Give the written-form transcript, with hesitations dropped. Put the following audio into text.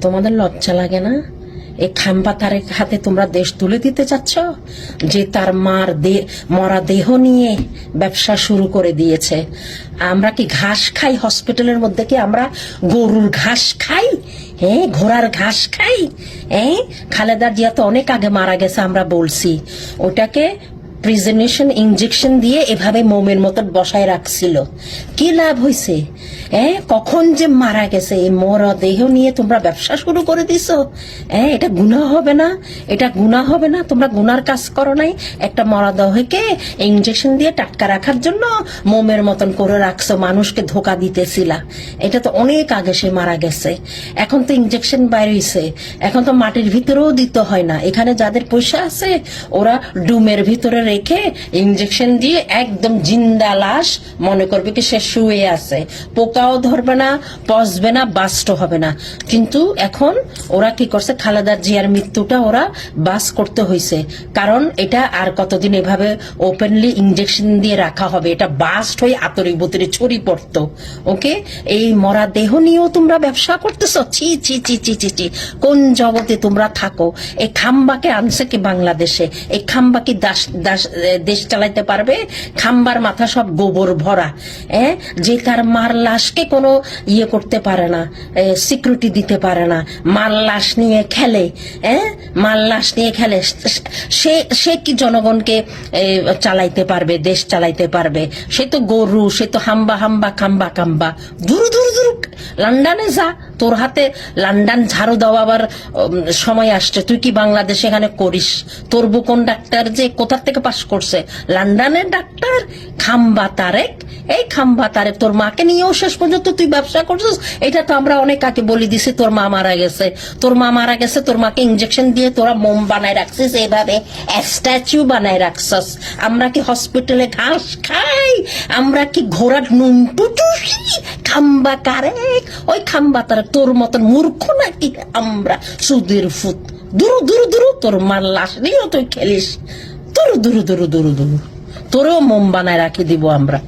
তোমাদের লজ্জা লাগে না? এই খাম্বা তারেক হাতে তোমরা দেশ তুলে দিতে চাচ্ছ, যে তার মরা দেহ নিয়ে ব্যবসা শুরু করে দিয়েছে। আমরা কি ঘাস খাই? হসপিটালের মধ্যে কি আমরা গরুর ঘাস খাই? হ্যাঁ, ঘোড়ার ঘাস খাই? হ্যাঁ, খালেদা জিয়া তো অনেক আগে মারা গেছে, আমরা বলছি। ওটাকে প্রিজনেশন ইনজেকশন দিয়ে এভাবে মোমের মতো বসায় রাখছিল। কি লাভ হয়েছে? কখন যে মারা গেছে, এই মরা দেহ নিয়ে তোমরা ব্যবসা শুরু করে দিছো। এটা গুনাহ হবে না? এটা গুনাহ হবে না? তোমরা গুনার কাজ করো নাই? একটা মরা দেহকে ইনজেকশন দিয়ে টাটকা রাখার জন্য মোমের মতন করে রাখছো, মানুষকে ধোকা দিতেছিলা। এটা তো অনেক আগে সে মারা গেছে। এখন তো ইনজেকশন বাইরেছে, এখন তো মাটির ভিতরেও দিতে হয় না। এখানে যাদের পয়সা আছে ওরা ডুমের ভিতরে রেখে ইনজেকশন দিয়ে একদম জিন্দা লাশ মনে করবে কি সে শুয়ে আছে, পোকাও ধরবে না, পচবে না, বাস্ট হবে না। কিন্তু এখন ওরা কি করছে, খালেদা জিয়ার মৃত্যুটা ওরা বাস করতে হয়েছে, কারণ এটা আর কতদিন এভাবে ওপেনলি ইনজেকশন দিয়ে রাখা হবে? এটা বাস্ট হয়ে আতরি বুতরি ছড়ি পড়তো। ওকে, এই মরা দেহ নিয়েও তোমরা ব্যবসা করতেছ? ছি ছি ছি ছি ছি ছি, কোন জগতে তোমরা থাকো? এই খাম্বাকে আনছে কি বাংলাদেশে? এই খাম্বা কি দেশ চালাইতে পারবে? খাম্বার মাথা সব গোবর ভরা। যে তার মার লাশকে কোনো ইয়ে করতে পারে না, সিকিউরিটি দিতে পারে না, মার লাশ নিয়ে খেলে। মার লাশ নিয়ে খেলে, সে কি জনগণকে চালাইতে পারবে, দেশ চালাইতে পারবে? সে তো গরু, সে তো হাম্বা হাম্বা খাম্বা খাম্বা। দূর দূর দূর লন্ডনে যা, তোর হাতে লন্ডন ঝাড়ু দেওয়ার সময় আসছে। তুই কি বাংলাদেশে এখানে করিস? তোর বুকন ডাক্তার যে কোথা থেকে পাশ করছে? লন্ডনের ডাক্তার। খাম্বা তারেক, এই খাম্বা তারেক তোর মাকে নিয়েও শেষ পর্যন্ত তুই ব্যবসা করছিস। এটা তো আমরা অনেক আগে বলে দিছি, তোর মা মারা গেছে, তোর মা মারা গেছে, তোর মাকে ইনজেকশন দিয়ে তোরা মোম বানায় রাখছিস, এইভাবে স্ট্যাচু বানায় রাখছিস। আমরা কি হসপিটালে ঘাস খাই? আমরা কি ঘোড়ার নুন টুটুসি? খাম্বা কারেক, ওই খাম্বা তারেক তোর মতন মূর্খ নাকি আমরা? সুদের ফুত, দূর দূর দূর, তোর মার লাশ নিয়েও তুই খেলিস। দূর দূর দূর দূর দূর, তোরেও মোম বানায় রাখি দিব আমরা।